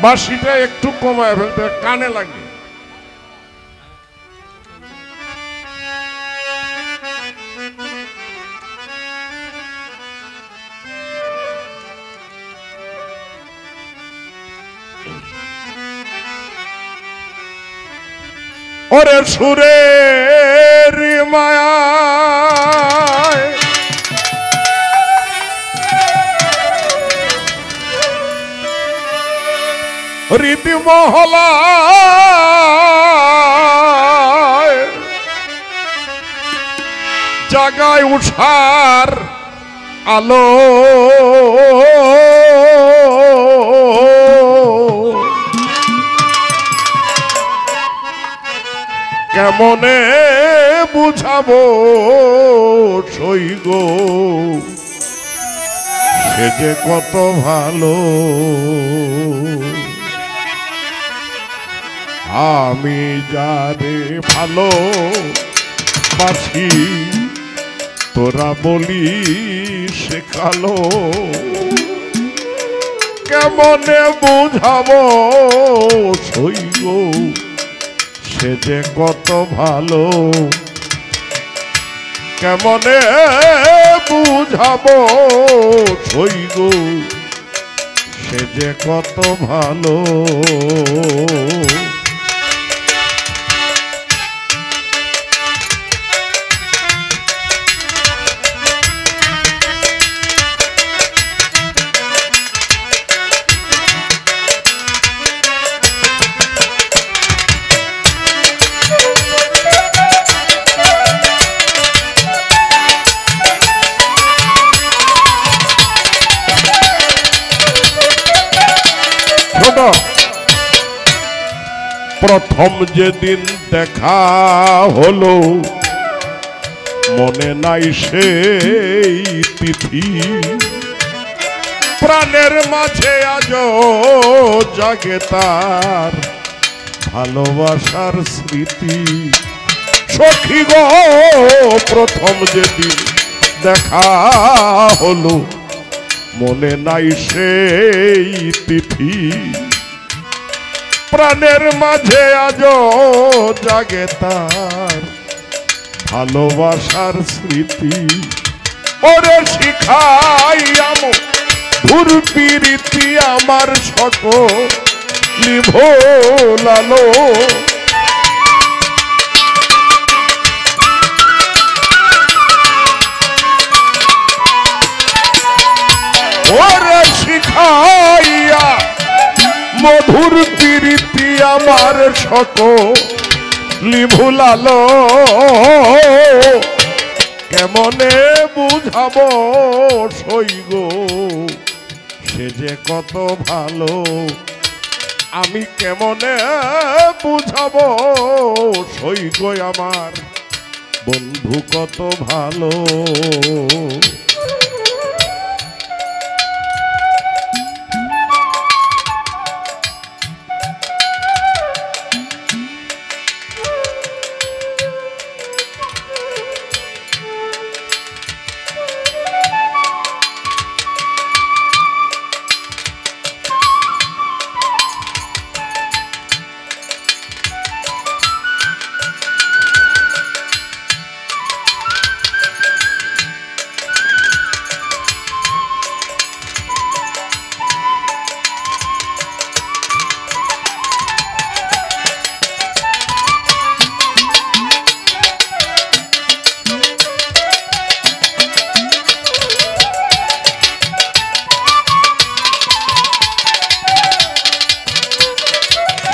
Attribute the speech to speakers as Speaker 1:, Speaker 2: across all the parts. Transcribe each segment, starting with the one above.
Speaker 1: বাঁশিটা একটু কমায় ফেলতে কানে লাগে। ওরে সুরের মায়ায় রীতি মহলায় জাগায় উঠার আলো কেমনে বুঝাবো সইগো সে যে কত ভালো আমি যারে ভালো বাসি তোরা বলি শেখালো কেমনে বুঝাবো সইগো সে যে কত ভালো কেমনে বুঝাবো সইগো সে যে কত ভালো প্রথম যেদিন দেখা হলো মনে নাই সেই তিথি প্রাণের মাঝে আজও জাগে তার ভালোবাসার স্মৃতি সখী গো প্রথম যেদিন দেখা হলো মনে নাই সেই তিথি প্রাণের মাঝে আজও জাগে তার ভালোবাসার স্মৃতি ওরে শিখাইয়াম ধুর প্রীতি আমার সকলি ভোলালো ওরে শিখাইয়া মধুর প্রীতি আমার সকলি ভুলালো কেমনে বুঝাবো সইগো সে যে কত ভালো আমি কেমনে বুঝাবো সইগো আমার বন্ধু কত ভালো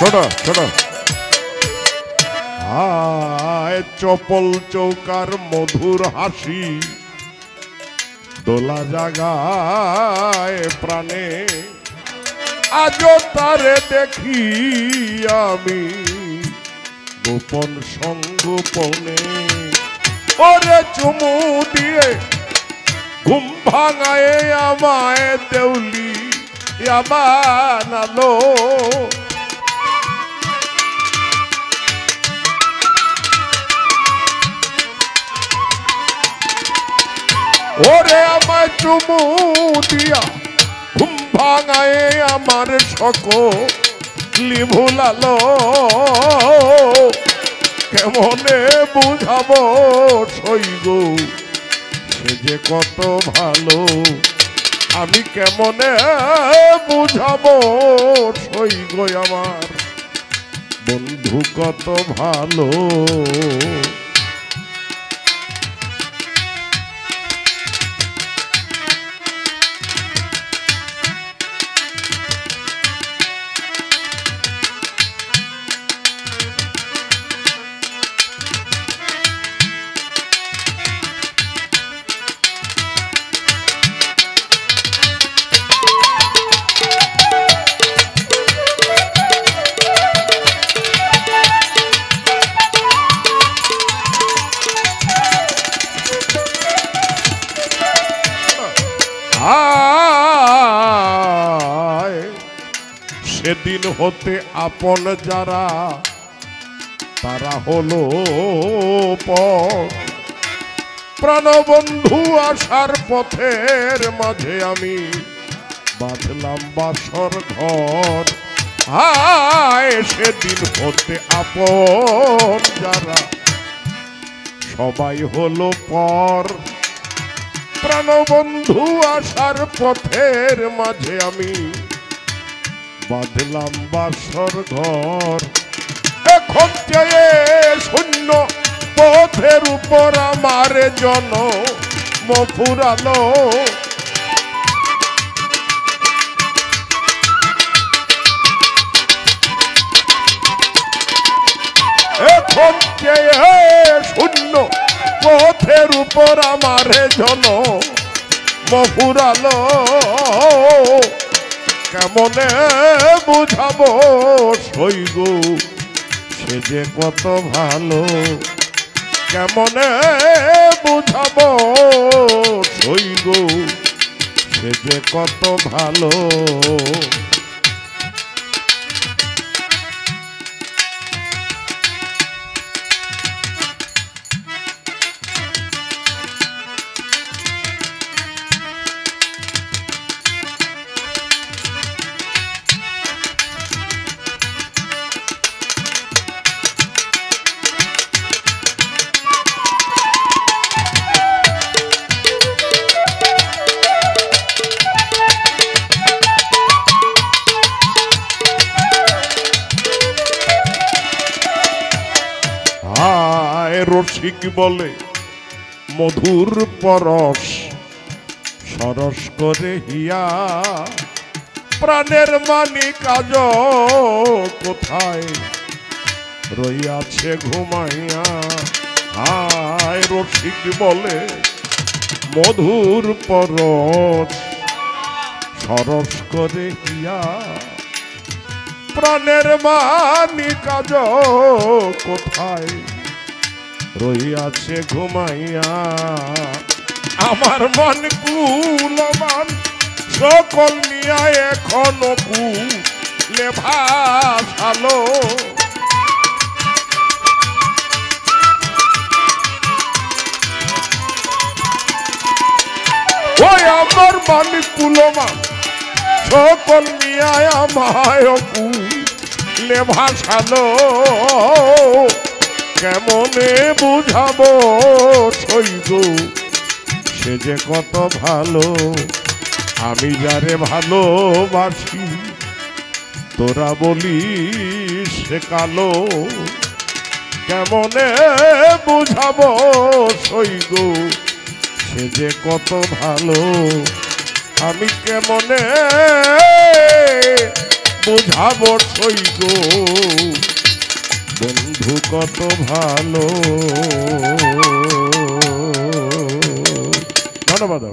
Speaker 1: छोड़ो छोड़ो हाय चपल चौकार मधुर हासि दोला जागाय प्राणे आजो तारे देखी आमी गोपन संगोपने ओरे चुमू दिए घुम भांगाए आमाय देउली बानालो ওরে আমায় চুমু দিয়া ঘুম ভাঙায় আমার সকলি ভুলালো কেমনে বুঝাবো সইগ সে যে কত ভালো আমি কেমনে বুঝাবো সইগ আমার বন্ধু কত ভালো সেদিন হতে আপন যারা তারা হলো প্রাণবন্ধু আসার পথের মাঝে আমি বাঁধলাম বাসর ঘর হায় সেদিন হতে আপন যারা সবাই হলো পর প্রাণবন্ধু আসার পথের মাঝে আমি বাঁধলাম বাসর ঘর এখন চেয়ে শূন্য পথের উপর আমার জনম ফুরালো এখন চেয়ে শূন্য পথের উপর আমার জনম ফুরালো কেমনে বুঝাবো সইগ সে যে কত ভালো কেমনে বুঝাবো সইগ সে যে কত ভালো রসিক বলে মধুর পরশ সরস করে হিয়া প্রাণের মানিক আজ কোথায় রইয়াছে ঘুমাইয়া হায় রসিক বলে মধুর পরশ সরস করে হিয়া প্রাণের মানিক আজ কোথায় রইয়াছে ঘুমাইয়া আমার মন কুলমান সকল নিয়া এখনো কুলে ভাসালো ওই আমার মন কুলমান সকল নিয়া আমায় কুলে ভাসালো কেমনে বুঝাবো সইগ সে যে কত ভালো আমি যারে ভালোবাসি তোরা বলিস সে কালো কেমনে বুঝাবো সইগ সে যে কত ভালো আমি কেমনে বুঝাবো সইগ বন্ধু কত ভালো ধন্যবাদ।